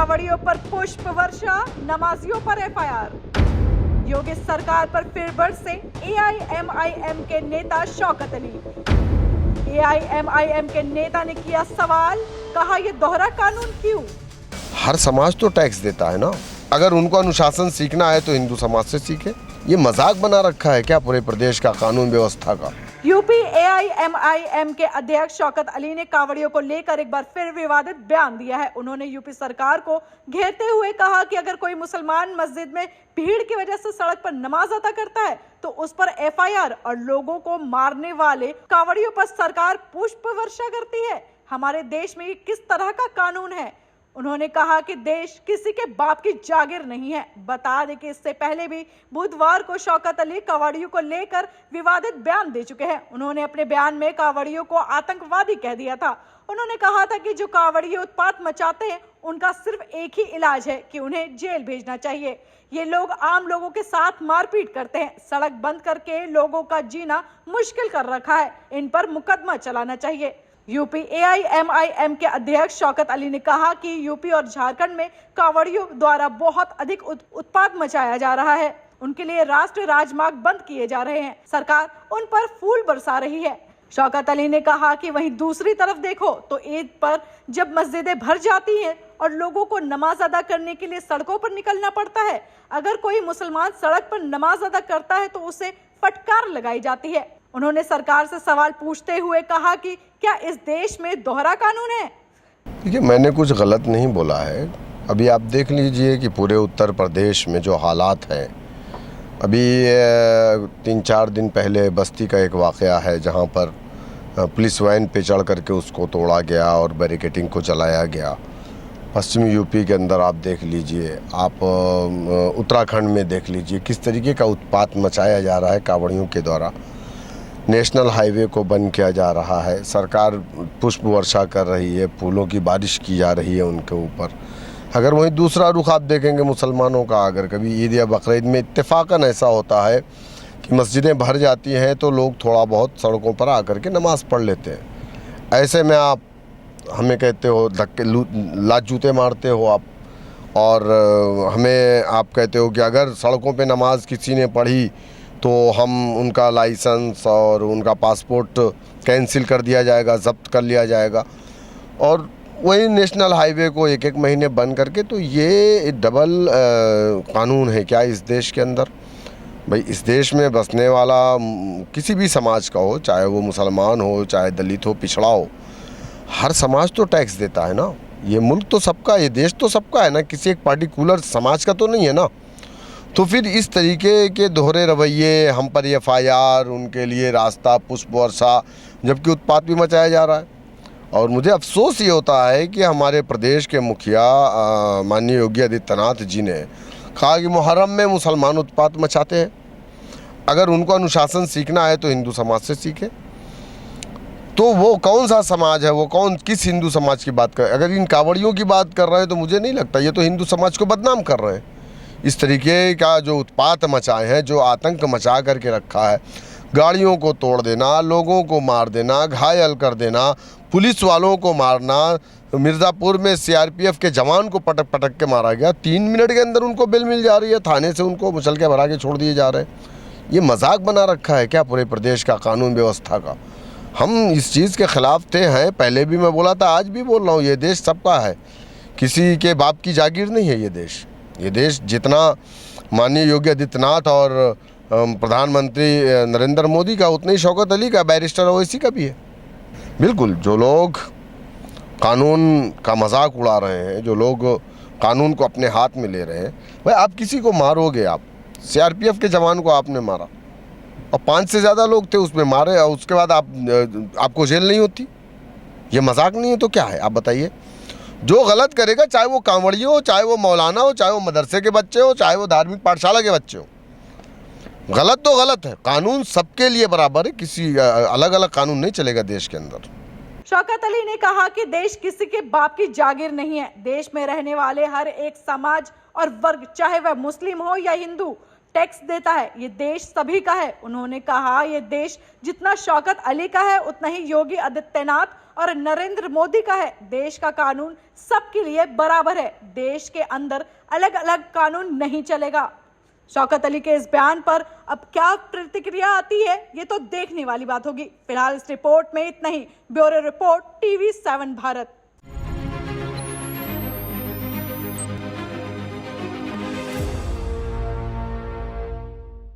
कांवड़ियों पर पुष्प वर्षा, नमाजियों पर एफआईआर। योगी सरकार पर फिर बरसे एआईएमआईएम के नेता शौकत अली। एआईएमआईएम के नेता ने किया सवाल, कहा यह दोहरा कानून क्यों? हर समाज तो टैक्स देता है ना। अगर उनको अनुशासन सीखना है तो हिंदू समाज से सीखे। ये मजाक बना रखा है क्या पूरे प्रदेश का कानून व्यवस्था का? यूपी एआईएमआईएम के अध्यक्ष शौकत अली ने कांवड़ियों को लेकर एक बार फिर विवादित बयान दिया है। उन्होंने यूपी सरकार को घेरते हुए कहा कि अगर कोई मुसलमान मस्जिद में भीड़ की वजह से सड़क पर नमाज अदा करता है तो उस पर एफआईआर और लोगों को मारने वाले कांवड़ियों पर सरकार पुष्प वर्षा करती है। हमारे देश में ये किस तरह का कानून है? उन्होंने कहा कि देश किसी के बाप की जागीर नहीं है। बता दें कि इससे पहले भी बुधवार को शौकत अली कांवड़ियों को लेकर विवादित बयान दे चुके हैं। उन्होंने अपने बयान में कांवड़ियों को आतंकवादी कह दिया था। उन्होंने कहा था कि जो कांवड़िए उत्पात मचाते हैं उनका सिर्फ एक ही इलाज है कि उन्हें जेल भेजना चाहिए। ये लोग आम लोगों के साथ मारपीट करते हैं, सड़क बंद करके लोगों का जीना मुश्किल कर रखा है। इन पर मुकदमा चलाना चाहिए। यूपी एआईएमआईएम के अध्यक्ष शौकत अली ने कहा कि यूपी और झारखंड में कांवड़ियों द्वारा बहुत अधिक उत्पात मचाया जा रहा है। उनके लिए राष्ट्रीय राजमार्ग बंद किए जा रहे हैं। सरकार उन पर फूल बरसा रही है। शौकत अली ने कहा कि वहीं दूसरी तरफ देखो तो ईद पर जब मस्जिदें भर जाती हैं और लोगों को नमाज अदा करने के लिए सड़कों पर निकलना पड़ता है, अगर कोई मुसलमान सड़क पर नमाज अदा करता है तो उसे फटकार लगाई जाती है। उन्होंने सरकार से सवाल पूछते हुए कहा कि क्या इस देश में दोहरा कानून है? देखिए, मैंने कुछ गलत नहीं बोला है। अभी आप देख लीजिए कि पूरे उत्तर प्रदेश में जो हालात हैं, अभी 3-4 दिन पहले बस्ती का एक वाक़या है जहां पर पुलिस वैन पे चढ़ करके उसको तोड़ा गया और बैरिकेडिंग को चलाया गया। पश्चिमी यूपी के अंदर आप देख लीजिए, आप उत्तराखंड में देख लीजिए किस तरीके का उत्पात मचाया जा रहा है कांवड़ियों के द्वारा। नेशनल हाईवे को बंद किया जा रहा है, सरकार पुष्प वर्षा कर रही है, फूलों की बारिश की जा रही है उनके ऊपर। अगर वहीं दूसरा रुख आप देखेंगे मुसलमानों का, अगर कभी ईद या बकरीद में इत्तेफाकन ऐसा होता है कि मस्जिदें भर जाती हैं तो लोग थोड़ा बहुत सड़कों पर आकर के नमाज़ पढ़ लेते हैं। ऐसे में आप हमें कहते हो धक्के लात जूते मारते हो आप, और हमें आप कहते हो कि अगर सड़कों पे नमाज किसी ने पढ़ी तो हम उनका लाइसेंस और उनका पासपोर्ट कैंसिल कर दिया जाएगा, ज़ब्त कर लिया जाएगा। और वही नेशनल हाईवे को 1-1 महीने बंद करके, तो ये डबल कानून है क्या इस देश के अंदर? भाई, इस देश में बसने वाला किसी भी समाज का हो, चाहे वो मुसलमान हो, चाहे दलित हो, पिछड़ा हो, हर समाज तो टैक्स देता है ना। ये मुल्क तो सबका, ये देश तो सबका है ना, किसी एक पार्टिकुलर समाज का तो नहीं है ना। तो फिर इस तरीके के दोहरे रवैये, हम पर एफआईआर, उनके लिए रास्ता पुष्प वर्षा, जबकि उत्पात भी मचाया जा रहा है। और मुझे अफसोस ये होता है कि हमारे प्रदेश के मुखिया माननीय योगी आदित्यनाथ जी ने कहा कि मुहर्रम में मुसलमान उत्पात मचाते हैं। अगर उनको अनुशासन सीखना है तो हिंदू समाज से सीखे। तो वो कौन सा समाज है, वो किस हिंदू समाज की बात कर? अगर इन कांवड़ियों की बात कर रहे हैं तो मुझे नहीं लगता, ये तो हिंदू समाज को बदनाम कर रहे हैं। इस तरीके का जो उत्पात मचाए हैं, जो आतंक मचा करके रखा है, गाड़ियों को तोड़ देना, लोगों को मार देना, घायल कर देना, पुलिस वालों को मारना। मिर्ज़ापुर में सीआरपीएफ के जवान को पटक पटक के मारा गया, 3 मिनट के अंदर उनको बेल मिल जा रही है, थाने से उनको मुचल के भरा के छोड़ दिए जा रहे हैं। ये मजाक बना रखा है क्या पूरे प्रदेश का कानून व्यवस्था का? हम इस चीज़ के ख़िलाफ़ थे, हैं, पहले भी मैं बोला था, आज भी बोल रहा हूँ। ये देश सबका है, किसी के बाप की जागीर नहीं है ये देश जितना माननीय योगी आदित्यनाथ और प्रधानमंत्री नरेंद्र मोदी का, उतना ही शौकत अली का, बैरिस्टर ओवैसी का भी है। बिल्कुल, जो लोग कानून का मजाक उड़ा रहे हैं, जो लोग कानून को अपने हाथ में ले रहे हैं, भाई आप किसी को मारोगे, आप सीआरपीएफ के जवान को आपने मारा और 5 से ज़्यादा लोग थे उसमें मारे, और उसके बाद आपको जेल नहीं होती? ये मजाक नहीं है तो क्या है? आप बताइए। जो गलत करेगा, चाहे वो कांवड़ी हो, चाहे वो मौलाना हो, चाहे वो मदरसे के बच्चे हो, चाहे वो धार्मिक पाठशाला के बच्चे हो, गलत तो गलत है। कानून सबके लिए बराबर है, किसी अलग अलग कानून नहीं चलेगा देश के अंदर। शौकत अली ने कहा कि देश किसी के बाप की जागीर नहीं है। देश में रहने वाले हर एक समाज और वर्ग, चाहे वह मुस्लिम हो या हिंदू, टैक्स देता है ये देश सभी का है। उन्होंने कहा ये देश जितना शौकत अली का है उतना ही योगी आदित्यनाथ और नरेंद्र मोदी का है। देश का कानून सबके लिए बराबर है, देश के अंदर अलग अलग कानून नहीं चलेगा। शौकत अली के इस बयान पर अब क्या प्रतिक्रिया आती है ये तो देखने वाली बात होगी। फिलहाल इस रिपोर्ट में इतना ही। Bureau report TV7 Bharat.